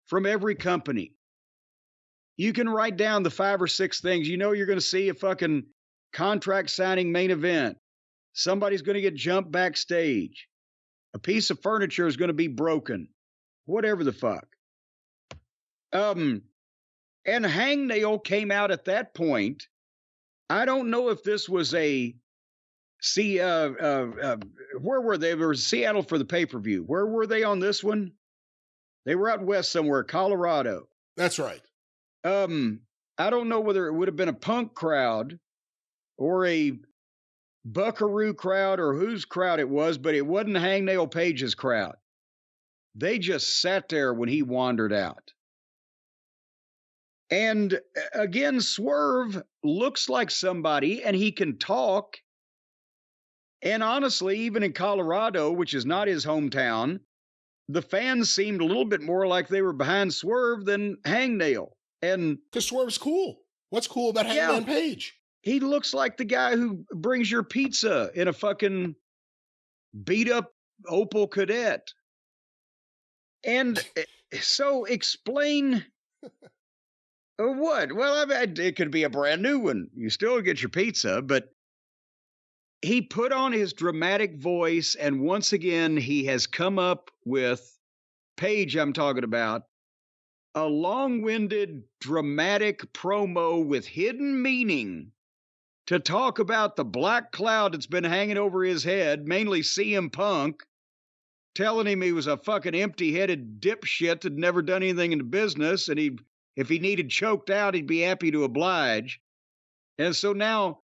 from every company? You can write down the 5 or 6 things. You're going to see a fucking contract signing main event. Somebody's going to get jumped backstage. A piece of furniture is going to be broken. Whatever the fuck. And Hangnail came out at that point I don't know if this was a where were they? They were in Seattle for the pay-per-view. Where were they on this one? They were out west somewhere, Colorado. That's right. I don't know whether it would have been a Punk crowd or a Buckaroo crowd or whose crowd it was, but it wasn't Hangnail Page's crowd. They just sat there when he wandered out. And again, Swerve looks like somebody, and he can talk. And honestly, even in Colorado, which is not his hometown, the fans seemed a little bit more like they were behind Swerve than Hangnail. And because Swerve's cool. What's cool about Hangman Page? He looks like the guy who brings your pizza in a fucking beat up Opel Kadett. And so explain what? Well, I mean, it could be a brand new one. You still get your pizza, but he put on his dramatic voice, and once again, he has come up with, Page I'm talking about, a long-winded, dramatic promo with hidden meaning to talk about the black cloud that's been hanging over his head, mainly CM Punk, telling him he was a fucking empty-headed dipshit that never done anything in the business, and if he needed choked out, he'd be happy to oblige. And so now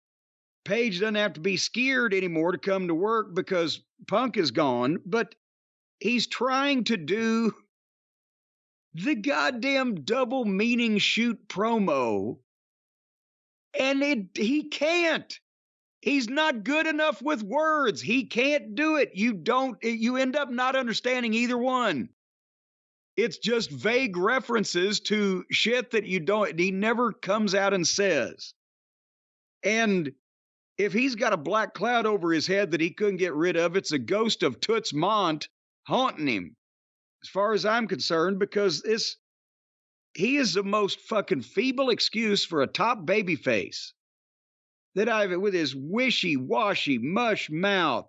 Page doesn't have to be scared anymore to come to work because Punk is gone, but he's trying to do the goddamn double meaning shoot promo, and he can't. He's not good enough with words. He can't do it. You end up not understanding either one. It's just vague references to shit that he never comes out and says. And if he's got a black cloud over his head that he couldn't get rid of, it's a ghost of Toots Mondt haunting him, as far as I'm concerned, because he is the most fucking feeble excuse for a top babyface that with his wishy-washy mush mouth,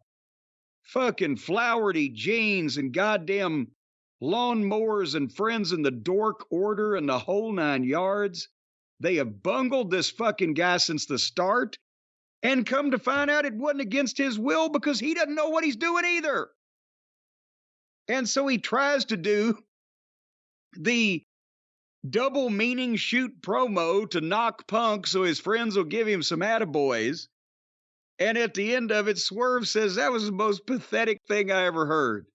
fucking flowery jeans and goddamn lawnmowers and friends in the dork order and the whole 9 yards. They have bungled this fucking guy since the start, and come to find out it wasn't against his will because he doesn't know what he's doing either. And so he tries to do the double meaning shoot promo to knock Punk so his friends will give him some attaboys. And at the end of it, Swerve says that was the most pathetic thing I ever heard.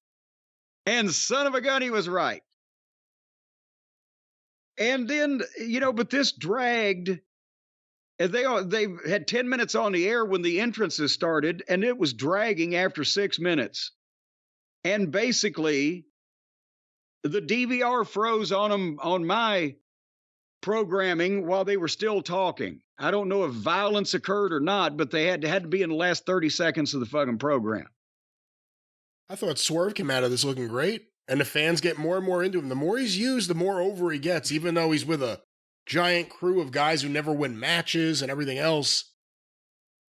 And son of a gun, he was right. And then, but this dragged. And they had 10 minutes on the air when the entrances started, and it was dragging after 6 minutes. And basically, the DVR froze on them on my programming while they were still talking. I don't know if violence occurred or not, but they had to be in the last 30 seconds of the fucking program. I thought Swerve came out of this looking great, and the fans get more and more into him. The more he's used, the more over he gets, even though he's with a giant crew of guys who never win matches and everything else.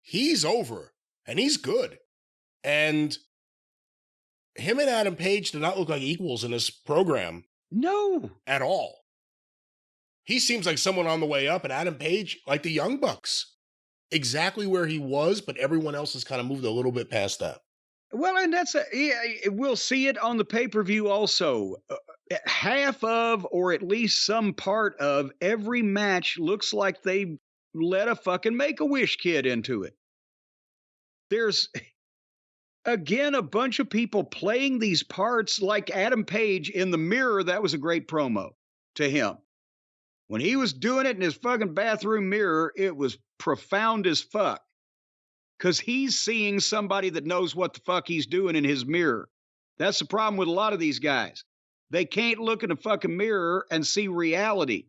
He's over, and he's good. And him and Adam Page did not look like equals in this program. No. At all. He seems like someone on the way up, and Adam Page, like the Young Bucks. Exactly where he was, but everyone else has kind of moved a little bit past that. Well, and we'll see it on the pay-per-view also. Half of, or at least some part of, every match looks like they let a fucking Make-A-Wish kid into it. There's, again, a bunch of people playing these parts like Adam Page in the mirror. That was a great promo to him. When he was doing it in his fucking bathroom mirror, it was profound as fuck. Because he's seeing somebody that knows what the fuck he's doing in his mirror. That's the problem with a lot of these guys. They can't look in a fucking mirror and see reality.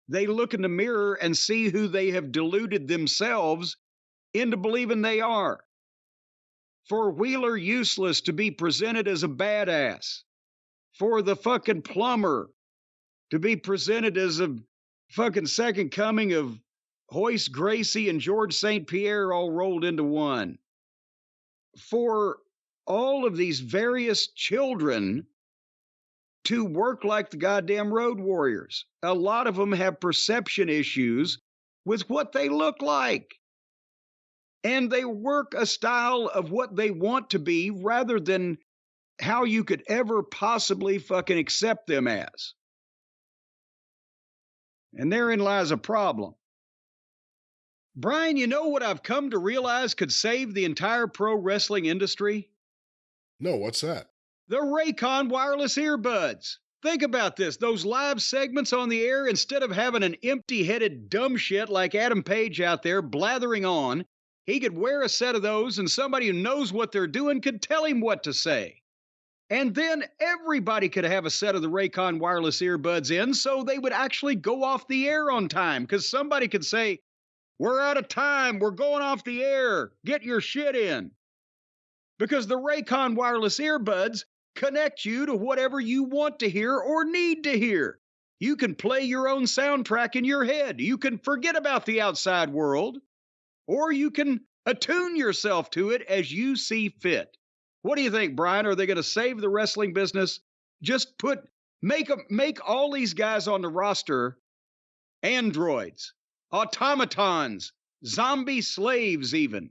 They look in the mirror and see who they have deluded themselves into believing they are. For Wheeler Useless to be presented as a badass. For the fucking plumber to be presented as a fucking second coming of Hoist Gracie and George St. Pierre all rolled into one. For all of these various children to work like the goddamn Road Warriors. A lot of them have perception issues with what they look like. And they work a style of what they want to be rather than how you could ever possibly fucking accept them as. And therein lies a problem. Brian, you know what I've come to realize could save the entire pro wrestling industry? No, what's that? The Raycon wireless earbuds. Think about this. Those live segments on the air, instead of having an empty-headed dumb shit like Adam Page out there blathering on, he could wear a set of those and somebody who knows what they're doing could tell him what to say. And then everybody could have a set of the Raycon wireless earbuds in so they would actually go off the air on time, because somebody could say, "We're out of time. We're going off the air. Get your shit in." Because the Raycon wireless earbuds connect you to whatever you want to hear or need to hear. You can play your own soundtrack in your head. You can forget about the outside world, or you can attune yourself to it as you see fit. What do you think, Brian? Are they going to save the wrestling business? Just make all these guys on the roster androids, automatons, zombie slaves even,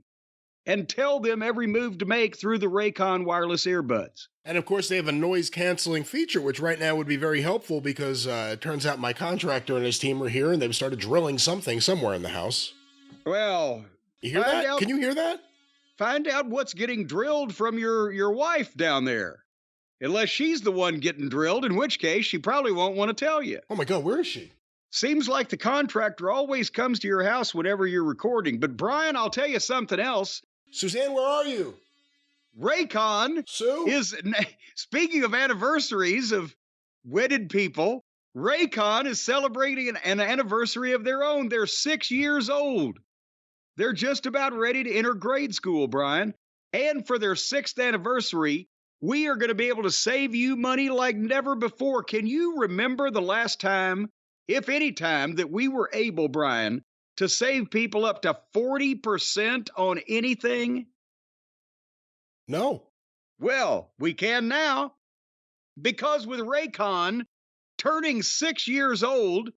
and tell them every move to make through the Raycon wireless earbuds. And of course, they have a noise-canceling feature, which right now would be very helpful because it turns out my contractor and his team are here and they've started drilling something somewhere in the house. Well, you hear that? Can you hear that? Find out what's getting drilled from your wife down there. Unless she's the one getting drilled, in which case she probably won't want to tell you. Oh my God, where is she? Seems like the contractor always comes to your house whenever you're recording. But Brian, I'll tell you something else. Suzanne, where are you? Raycon Sue? is, speaking of anniversaries of wedded people, Raycon is celebrating an anniversary of their own. They're 6 years old. They're just about ready to enter grade school, Brian. And for their 6th anniversary, we are going to be able to save you money like never before. Can you remember the last time, if any time, that we were able, Brian, to save people up to 40% on anything? No. Well, we can now, because with Raycon turning 6 years old,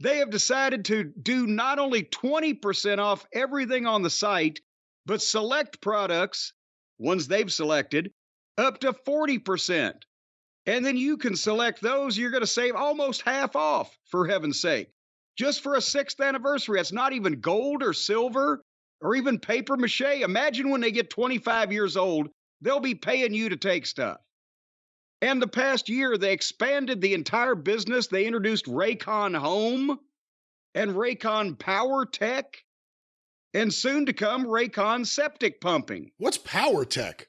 they have decided to do not only 20% off everything on the site, but select products, ones they've selected, up to 40%. And then you can select those, you're going to save almost half off, for heaven's sake. Just for a 6th anniversary. It's not even gold or silver or even paper mache. Imagine when they get 25 years old, they'll be paying you to take stuff. And the past year, they expanded the entire business. They introduced Raycon Home and Raycon Power Tech, and soon to come, Raycon Septic Pumping. What's Power Tech?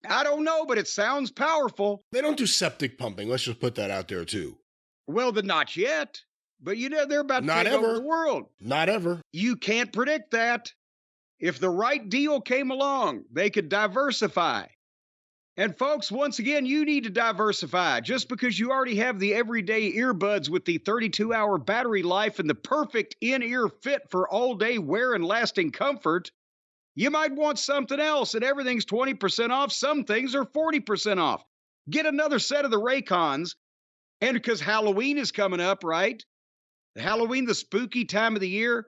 I don't know, but it sounds powerful. They don't do septic pumping. Let's just put that out there, too. Well, not yet. But you know, they're about to take over the world. Not ever. You can't predict that. If the right deal came along, they could diversify. And folks, once again, you need to diversify. Just because you already have the everyday earbuds with the 32-hour battery life and the perfect in-ear fit for all-day wear and lasting comfort, you might want something else, and everything's 20% off. Some things are 40% off. Get another set of the Raycons, and because Halloween is coming up, right? Halloween, the spooky time of the year,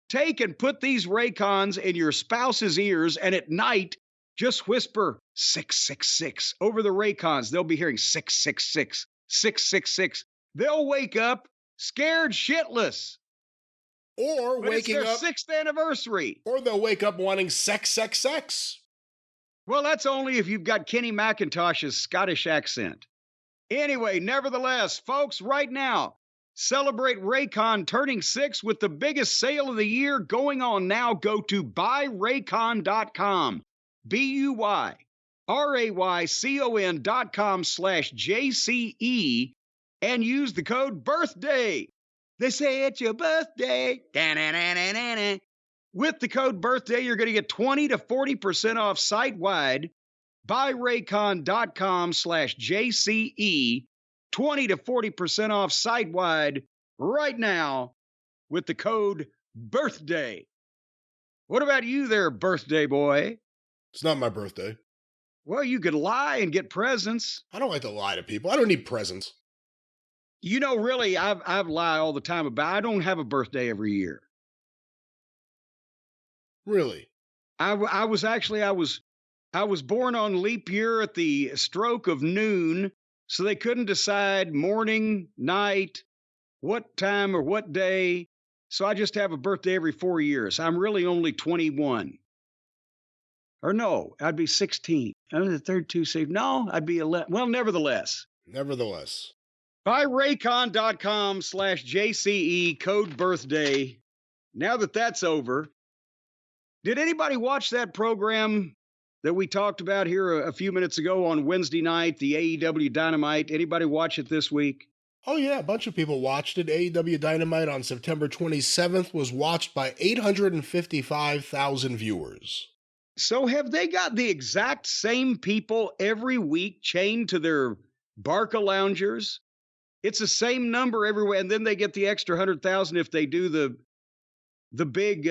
take and put these Raycons in your spouse's ears, and at night, just whisper 666 over the Raycons. They'll be hearing 666, 666. They'll wake up scared shitless. Or but waking it's up. their 6th anniversary. Or they'll wake up wanting sex. Well, that's only if you've got Kenny McIntosh's Scottish accent. Anyway, nevertheless, folks, right now, celebrate Raycon turning 6 with the biggest sale of the year going on now. Go to buyraycon.com, BUYRAYCON.com/JCE, and use the code BIRTHDAY. They say it's your birthday. Da-na-na-na-na-na. With the code BIRTHDAY, you're going to get 20 to 40% off site-wide. BuyRaycon.com/JCE. 20 to 40% off site-wide right now with the code BIRTHDAY. What about you there, birthday boy? It's not my birthday. Well, you could lie and get presents. I don't like to lie to people. I don't need presents. You know, really, I've lied all the time about I don't have a birthday every year. Really? I was born on leap year at the stroke of noon, so they couldn't decide morning, night, what time or what day. So I just have a birthday every 4 years. I'm really only 21. Or no, I'd be 16. I'm the third two safe. No, I'd be 11. Well, nevertheless. Nevertheless. Buy Raycon.com/JCE code birthday. Now that that's over, did anybody watch that program that we talked about here a few minutes ago on Wednesday night, the AEW Dynamite? Anybody watch it this week? Oh, yeah, a bunch of people watched it. AEW Dynamite on September 27th was watched by 855,000 viewers. So have they got the exact same people every week chained to their Barca loungers? It's the same number everywhere, and then they get the extra 100,000 if they do the big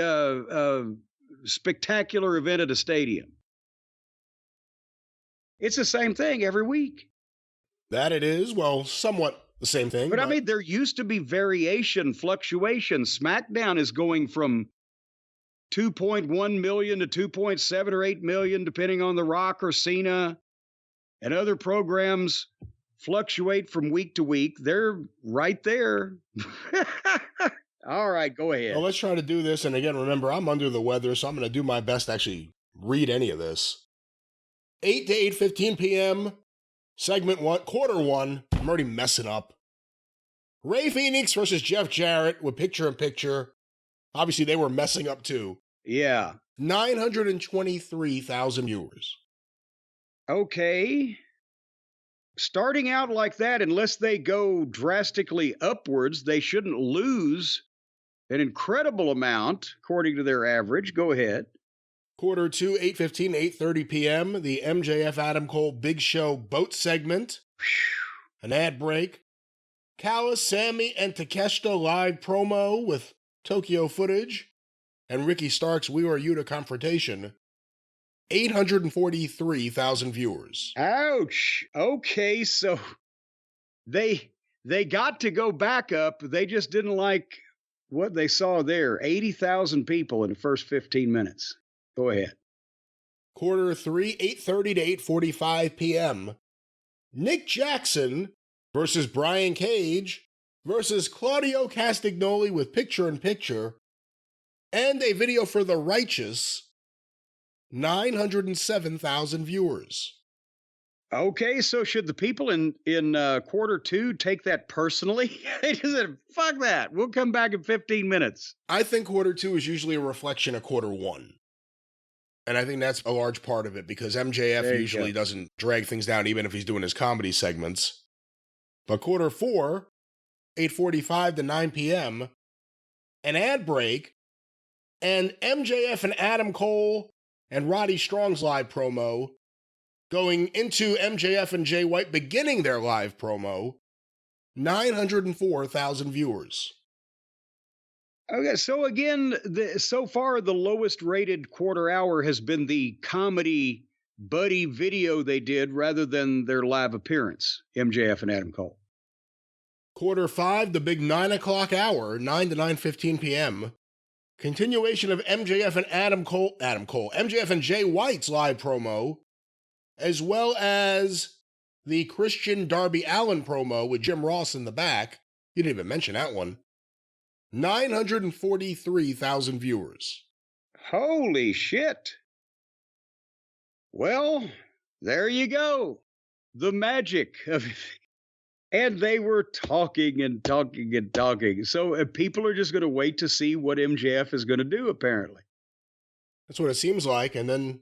spectacular event at a stadium. It's the same thing every week. That it is. Well, somewhat the same thing. But I mean, there used to be variation, fluctuation. Smackdown is going from 2.1 million to 2.7 or 8 million, depending on The Rock or Cena. And other programs fluctuate from week to week. They're right there. All right, go ahead. Well, let's try to do this. And again, remember, I'm under the weather, so I'm going to do my best to actually read any of this. 8 to 8:15 p.m., segment 1, quarter 1. I'm already messing up. Ray Phoenix versus Jeff Jarrett with picture-in-picture. Obviously, they were messing up too. Yeah. 923,000 viewers. Okay. Starting out like that, unless they go drastically upwards, they shouldn't lose an incredible amount, according to their average. Go ahead. Quarter 2, 8:15, 8:30 p.m., the MJF Adam Cole Big Show boat segment. An ad break. Callis, Sammy, and Takeshita live promo with Tokyo footage. And Ricky Stark's We Are Yuta confrontation. 843,000 viewers. Ouch. Okay, so they got to go back up. They just didn't like what they saw there. 80,000 people in the first 15 minutes. Go ahead. Quarter 3, 8:30 to 8:45 p.m. Nick Jackson versus Brian Cage versus Claudio Castagnoli with picture-in-picture. And a video for The Righteous. 907,000 viewers. Okay, so should the people in quarter 2 take that personally? They just said, fuck that. We'll come back in 15 minutes. I think quarter 2 is usually a reflection of quarter 1. And I think that's a large part of it because MJF usually doesn't drag things down even if he's doing his comedy segments. But quarter 4, 8:45 to 9 p.m., an ad break, and MJF and Adam Cole and Roddy Strong's live promo going into MJF and Jay White beginning their live promo, 904,000 viewers. Okay, so again, so far the lowest rated quarter hour has been the comedy buddy video they did rather than their live appearance, MJF and Adam Cole. Quarter 5, the big 9 o'clock hour, 9 to 9:15 p.m., continuation of MJF and MJF and Jay White's live promo, as well as the Christian Darby Allin promo with Jim Ross in the back. You didn't even mention that one. 943,000 viewers. Holy shit. Well, there you go. The magic of it. And they were talking and talking and talking. So people are just going to wait to see what MJF is going to do, apparently. That's what it seems like, and then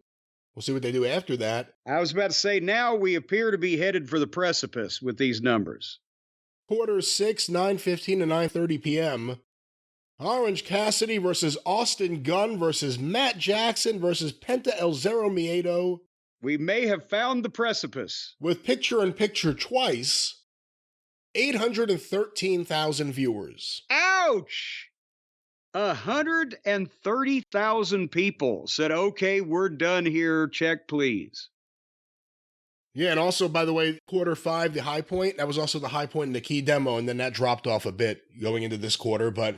we'll see what they do after that. I was about to say, now we appear to be headed for the precipice with these numbers. Quarter 6, 9:15 to 9:30 p.m., Orange Cassidy versus Austin Gunn versus Matt Jackson versus Penta El Zero Miedo. We may have found the precipice. With picture-in-picture twice, 813,000 viewers. Ouch! 130,000 people said, okay, we're done here. Check, please. Yeah, and also, by the way, quarter 5, the high point, that was also the high point in the key demo, and then that dropped off a bit going into this quarter. But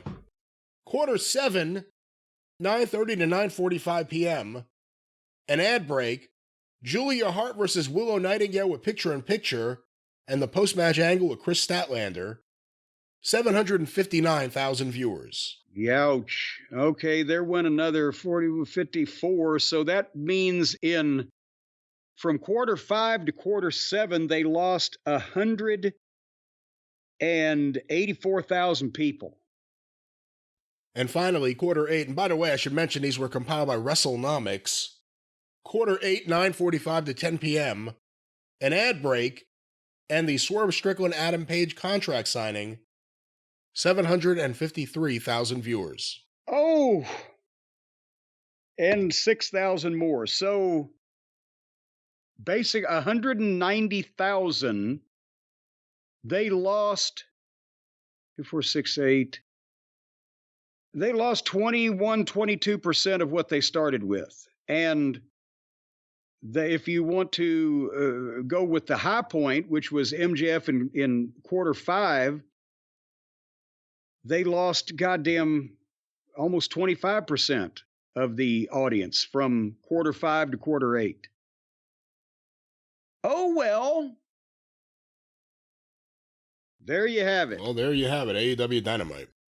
quarter 7, 9:30 to 9:45 p.m., an ad break, Julia Hart versus Willow Nightingale with picture-in-picture, and the post-match angle with Chris Statlander, 759,000 viewers. Youch. Okay, there went another 54. So that means from quarter 5 to quarter 7, they lost 184,000 people. And finally, quarter 8, and by the way, I should mention these were compiled by WrestleNomics. Quarter 8, 9:45 to 10 p.m., an ad break, and the Swerve Strickland Adam Page contract signing, 753,000 viewers. Oh! And 6,000 more. So, basic 190,000. They lost 2, 4, 6, 8. They lost 22% of what they started with. And if you want to go with the high point, which was MJF in quarter 5, they lost goddamn almost 25% of the audience from quarter 5 to quarter 8. Oh, well. There you have it. Well, there you have it, AEW Dynamite.